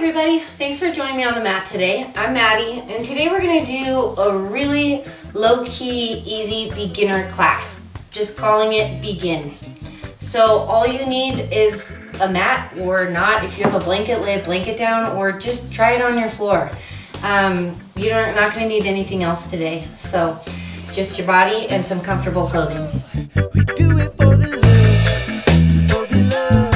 everybody, thanks for joining me on the mat today. I'm Maddie, and today we're going to do a really low-key, easy beginner class. Just calling it Begin. So all you need is a mat, or not. If you have a blanket, lay a blanket down, or just try it on your floor. You're not going to need anything else today. So just your body and some comfortable clothing. We do it for the love, for the love.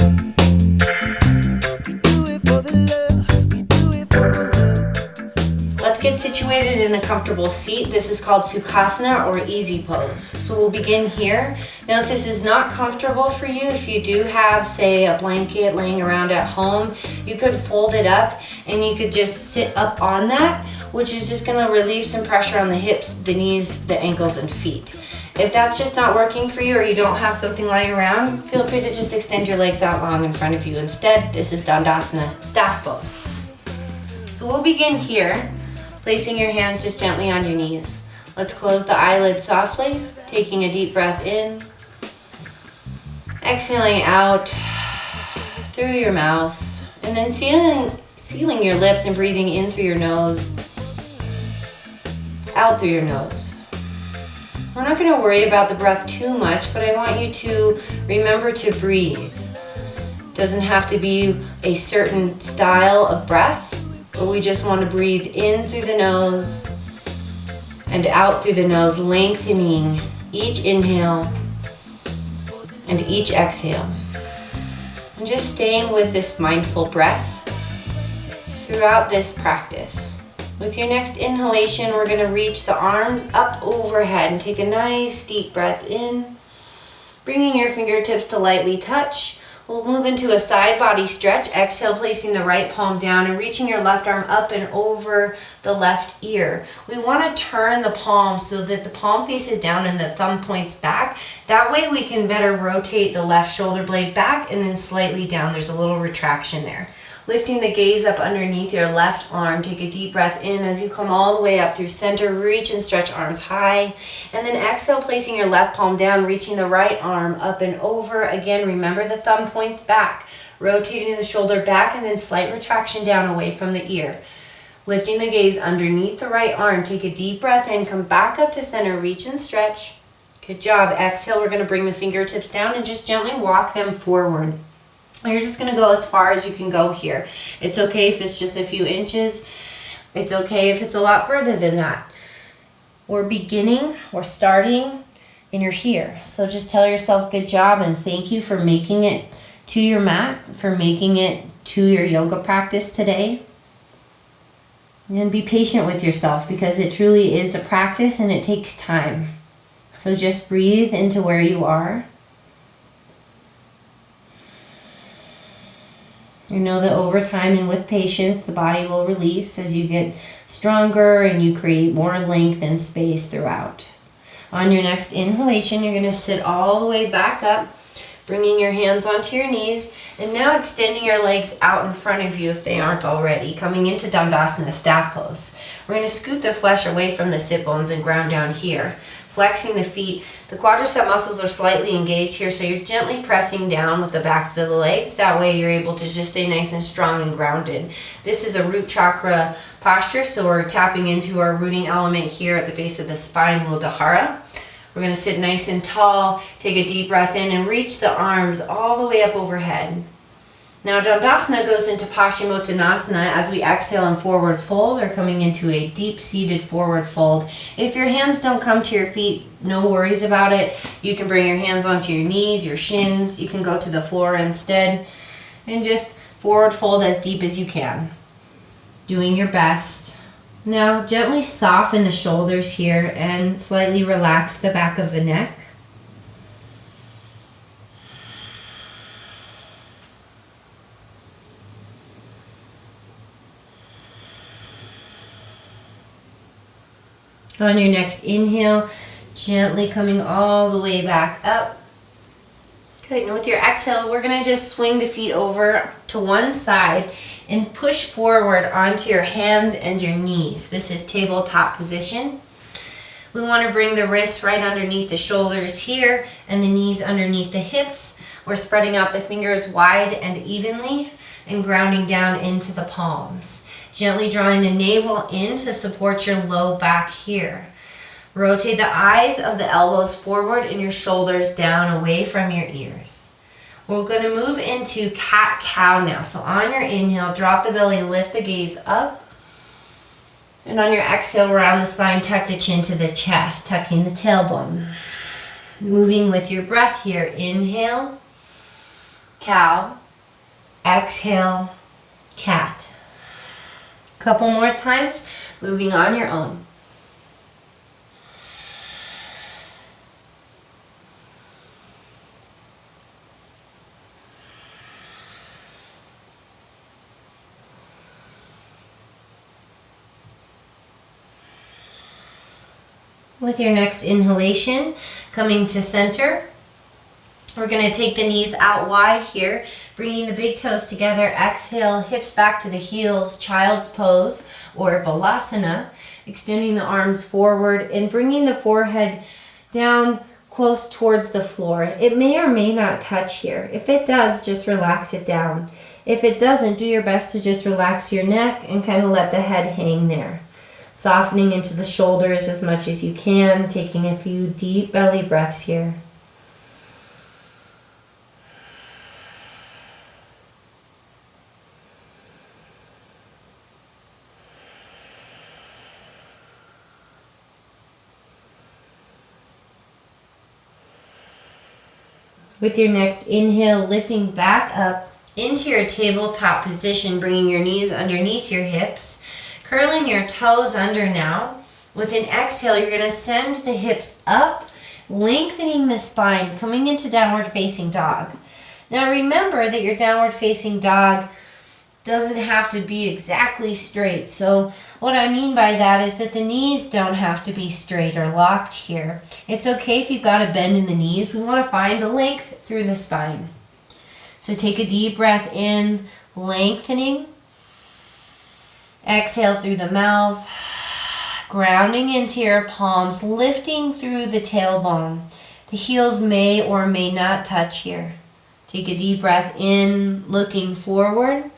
We do it for the love, we do it for the love. Let's get situated in a comfortable seat. This is called Sukhasana or easy pose. So we'll begin here. Now if this is not comfortable for you, if you do have, say, a blanket laying around at home, you could fold it up and you could just sit up on that, which is just gonna relieve some pressure on the hips, the knees, the ankles, and feet. If that's just not working for you, or you don't have something lying around, feel free to just extend your legs out long in front of you. Instead, this is Dandasana, staff pose. So we'll begin here, placing your hands just gently on your knees. Let's close the eyelids softly, taking a deep breath in, exhaling out through your mouth, and then sealing your lips and breathing in through your nose, out through your nose. We're not going to worry about the breath too much, but I want you to remember to breathe. It doesn't have to be a certain style of breath, but we just want to breathe in through the nose and out through the nose, lengthening each inhale and each exhale. And just staying with this mindful breath throughout this practice. With your next inhalation, we're going to reach the arms up overhead and take a nice deep breath in, bringing your fingertips to lightly touch. We'll move into a side body stretch. Exhale, placing the right palm down and reaching your left arm up and over the left ear. We want to turn the palm so that the palm faces down and the thumb points back. That way we can better rotate the left shoulder blade back and then slightly down. There's a little retraction there. Lifting the gaze up underneath your left arm, take a deep breath in as you come all the way up through center, reach and stretch arms high, and then exhale, placing your left palm down, reaching the right arm up and over. Again, remember the thumb points back, rotating the shoulder back and then slight retraction down away from the ear. Lifting the gaze underneath the right arm, take a deep breath in, come back up to center, reach and stretch. Good job. Exhale, we're going to bring the fingertips down and just gently walk them forward. You're just going to go as far as you can go here. It's okay if it's just a few inches. It's okay if it's a lot further than that. We're beginning, we're starting, and you're here. So just tell yourself good job and thank you for making it to your mat, for making it to your yoga practice today. And be patient with yourself because it truly is a practice and it takes time. So just breathe into where you are. You know that over time and with patience, the body will release as you get stronger and you create more length and space throughout. On your next inhalation, you're going to sit all the way back up, bringing your hands onto your knees, and now extending your legs out in front of you if they aren't already, coming into Dandasana, staff pose. We're going to scoot the flesh away from the sit bones and ground down here. Flexing the feet, the quadricep muscles are slightly engaged here, so you're gently pressing down with the backs of the legs. That way you're able to just stay nice and strong and grounded. This is a root chakra posture, so we're tapping into our rooting element here at the base of the spine, Muladhara. We're going to sit nice and tall, take a deep breath in, and reach the arms all the way up overhead. Now Dandasana goes into Paschimottanasana as we exhale and forward fold, or coming into a deep-seated forward fold. If your hands don't come to your feet, no worries about it. You can bring your hands onto your knees, your shins. You can go to the floor instead and just forward fold as deep as you can. Doing your best. Now gently soften the shoulders here and slightly relax the back of the neck. On your next inhale, gently coming all the way back up. Good, and with your exhale, we're gonna just swing the feet over to one side and push forward onto your hands and your knees. This is tabletop position. We wanna bring the wrists right underneath the shoulders here and the knees underneath the hips. We're spreading out the fingers wide and evenly. and grounding down into the palms. Gently drawing the navel in to support your low back here. Rotate the eyes of the elbows forward and your shoulders down away from your ears. We're going to move into cat-cow now. So on your inhale, drop the belly, lift the gaze up. And on your exhale, round the spine, tuck the chin to the chest, tucking the tailbone. Moving with your breath here. Inhale, cow. Exhale, cat. Couple more times, moving on your own. With your next inhalation, coming to center, we're going to take the knees out wide here, bringing the big toes together. Exhale, hips back to the heels, child's pose or balasana, extending the arms forward and bringing the forehead down close towards the floor. It may or may not touch here. If it does, just relax it down. If it doesn't, do your best to just relax your neck and kind of let the head hang there. Softening into the shoulders as much as you can, taking a few deep belly breaths here. With your next inhale, lifting back up into your tabletop position, bringing your knees underneath your hips. Curling your toes under now. With an exhale, you're going to send the hips up, lengthening the spine, coming into downward facing dog. Now remember that your downward facing dog doesn't have to be exactly straight. So what I mean by that is that the knees don't have to be straight or locked here. It's okay if you've got a bend in the knees. We want to find the length through the spine. So take a deep breath in, lengthening. Exhale through the mouth, grounding into your palms, lifting through the tailbone. The heels may or may not touch here. Take a deep breath in, looking forward.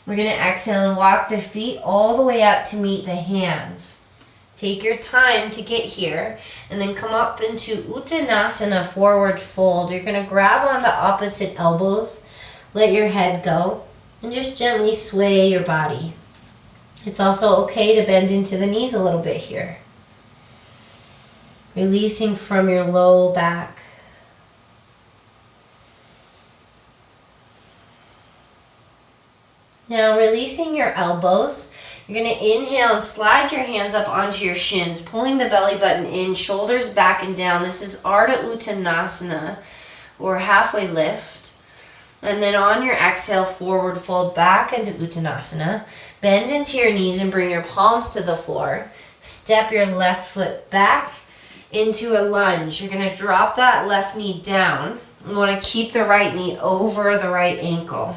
We're going to exhale and walk the feet all the way up to meet the hands. Take your time to get here and then come up into Uttanasana, forward fold. You're going to grab onto opposite elbows, let your head go, and just gently sway your body. It's also okay to bend into the knees a little bit here. Releasing from your low back. Now releasing your elbows. You're going to inhale and slide your hands up onto your shins, pulling the belly button in, shoulders back and down. This is Ardha Uttanasana, or halfway lift. And then on your exhale, forward fold back into Uttanasana. Bend into your knees and bring your palms to the floor. Step your left foot back into a lunge. You're going to drop that left knee down. You want to keep the right knee over the right ankle.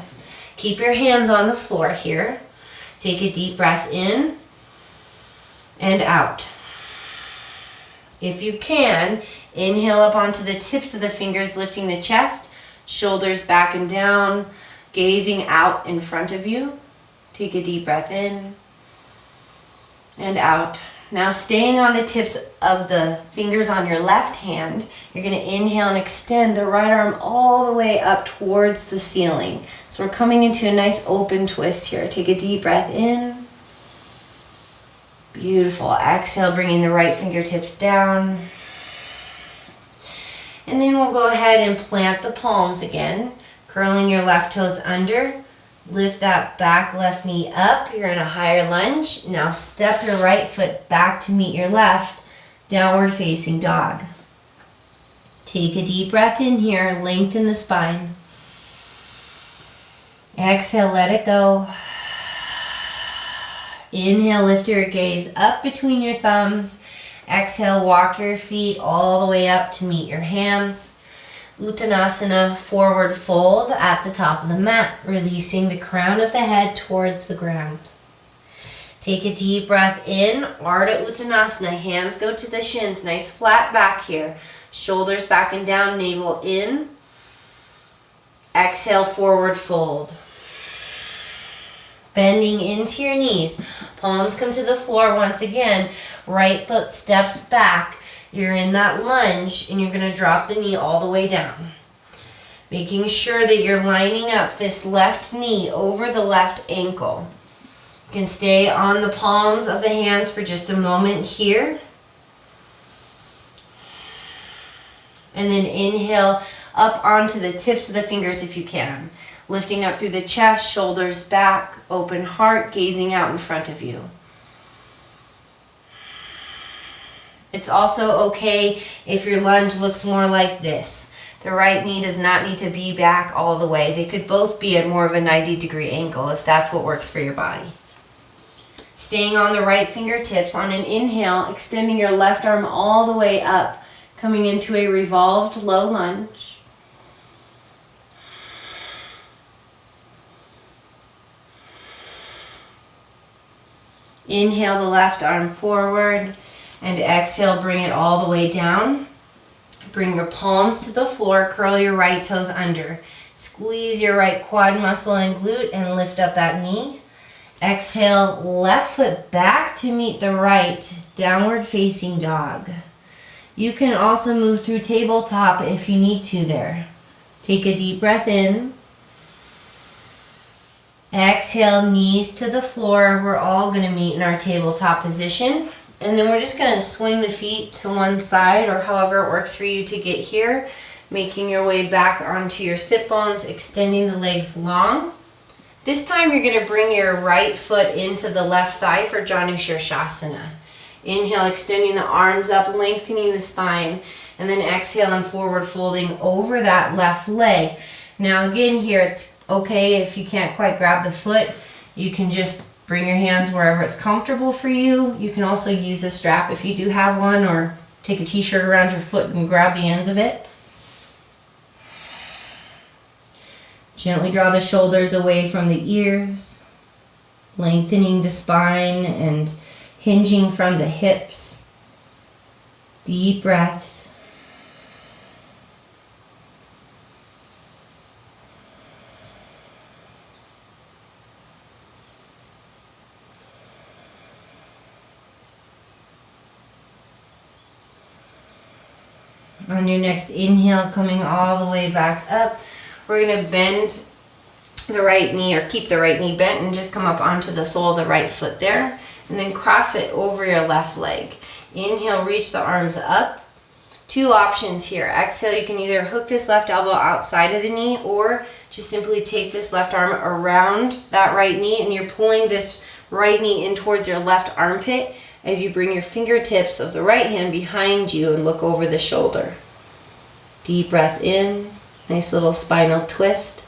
Keep your hands on the floor here. Take a deep breath in and out. If you can, inhale up onto the tips of the fingers, lifting the chest, shoulders back and down, gazing out in front of you. Take a deep breath in and out. Now staying on the tips of the fingers on your left hand, you're going to inhale and extend the right arm all the way up towards the ceiling. So we're coming into a nice open twist here. Take a deep breath in. Beautiful. Exhale, bringing the right fingertips down. And then we'll go ahead and plant the palms again, curling your left toes under. Lift that back left knee up. You're in a higher lunge. Now step your right foot back to meet your left, downward facing dog. Take a deep breath in here, lengthen the spine. Exhale, let it go. Inhale, lift your gaze up between your thumbs. Exhale, walk your feet all the way up to meet your hands. Uttanasana, forward fold at the top of the mat, releasing the crown of the head towards the ground. Take a deep breath in, Ardha Uttanasana, hands go to the shins, nice flat back here. Shoulders back and down, navel in. Exhale, forward fold. Bending into your knees. Palms come to the floor once again. Right foot steps back. You're in that lunge and you're going to drop the knee all the way down. Making sure that you're lining up this left knee over the left ankle. You can stay on the palms of the hands for just a moment here. And then inhale up onto the tips of the fingers if you can. Lifting up through the chest, shoulders back, open heart, gazing out in front of you. It's also okay if your lunge looks more like this. The right knee does not need to be back all the way. They could both be at more of a 90-degree angle if that's what works for your body. Staying on the right fingertips, on an inhale, extending your left arm all the way up, coming into a revolved low lunge. Inhale the left arm forward and exhale, bring it all the way down. Bring your palms to the floor, curl your right toes under. Squeeze your right quad muscle and glute and lift up that knee. Exhale, left foot back to meet the right, downward facing dog. You can also move through tabletop if you need to there. Take a deep breath in. Exhale, knees to the floor. We're all going to meet in our tabletop position. And then we're just going to swing the feet to one side or however it works for you to get here. Making your way back onto your sit bones, extending the legs long. This time you're going to bring your right foot into the left thigh for Janu. Inhale, extending the arms up, lengthening the spine. And then exhale and forward folding over that left leg. Now again here, it's okay if you can't quite grab the foot. You can just bring your hands wherever it's comfortable for you. You can also use a strap if you do have one, or take a t-shirt around your foot and grab the ends of it. Gently draw the shoulders away from the ears, lengthening the spine and hinging from the hips. Deep breaths. On your next inhale, coming all the way back up, we're going to bend the right knee, or keep the right knee bent, and just come up onto the sole of the right foot there, and then cross it over your left leg. Inhale, reach the arms up. Two options here. Exhale, you can either hook this left elbow outside of the knee, or just simply take this left arm around that right knee, and you're pulling this right knee in towards your left armpit as you bring your fingertips of the right hand behind you and look over the shoulder. Deep breath in, nice little spinal twist.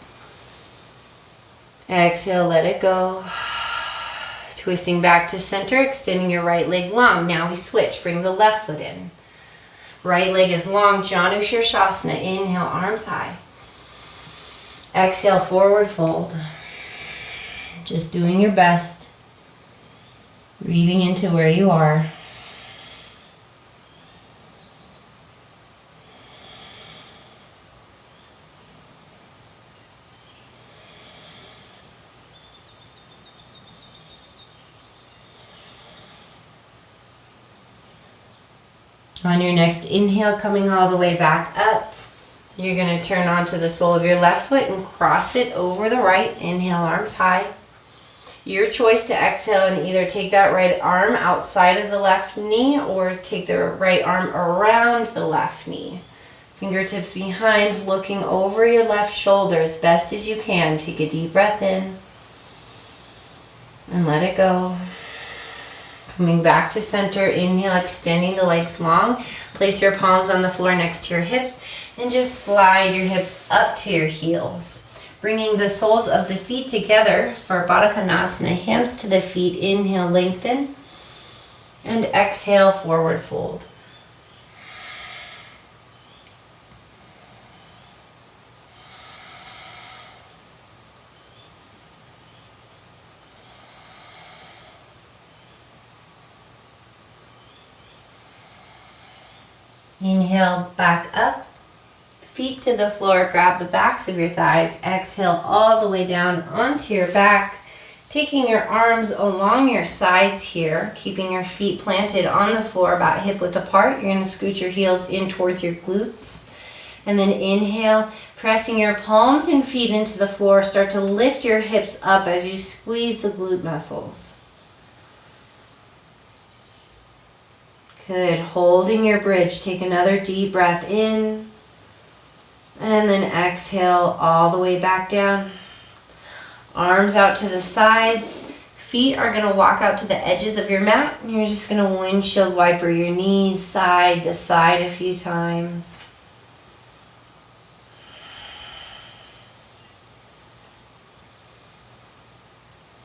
Exhale, let it go. Twisting back to center, extending your right leg long. Now we switch, bring the left foot in. Right leg is long, Janu. Inhale, arms high. Exhale, forward fold. Just doing your best. Breathing into where you are. On your next inhale, coming all the way back up, you're going to turn onto the sole of your left foot and cross it over the right. Inhale, arms high. Your choice to exhale and either take that right arm outside of the left knee or take the right arm around the left knee. Fingertips behind, looking over your left shoulder as best as you can. Take a deep breath in and let it go. Coming back to center, inhale, extending the legs long. Place your palms on the floor next to your hips and just slide your hips up to your heels. Bringing the soles of the feet together for Bada, hands to the feet. Inhale, lengthen, and exhale, forward fold. Inhale, back up. Feet to the floor, grab the backs of your thighs. Exhale all the way down onto your back. Taking your arms along your sides here, keeping your feet planted on the floor about hip width apart. You're going to scoot your heels in towards your glutes. And then inhale, pressing your palms and feet into the floor. Start to lift your hips up as you squeeze the glute muscles. Good. Holding your bridge. Take another deep breath in. And then exhale all the way back down. Arms out to the sides. Feet are going to walk out to the edges of your mat. And you're just going to windshield wiper your knees side to side a few times.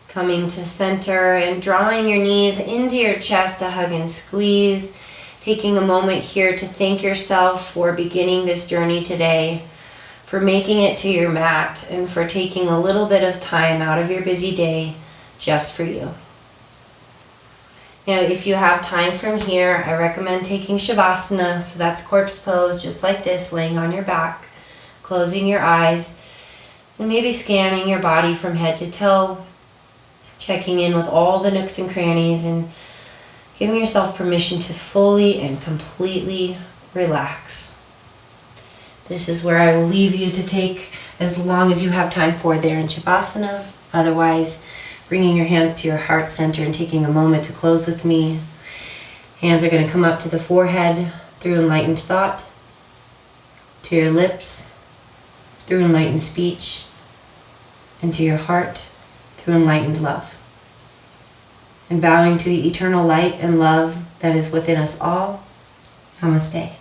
Coming to center and drawing your knees into your chest to hug and squeeze. Taking a moment here to thank yourself for beginning this journey today, for making it to your mat, and for taking a little bit of time out of your busy day just for you. Now, if you have time from here, I recommend taking Shavasana, so that's corpse pose, just like this, laying on your back, closing your eyes, and maybe scanning your body from head to toe, checking in with all the nooks and crannies, and giving yourself permission to fully and completely relax. This is where I will leave you to take as long as you have time for there in Shavasana. Otherwise, bringing your hands to your heart center and taking a moment to close with me. Hands are going to come up to the forehead through enlightened thought, to your lips through enlightened speech, and to your heart through enlightened love. And vowing to the eternal light and love that is within us all, Namaste.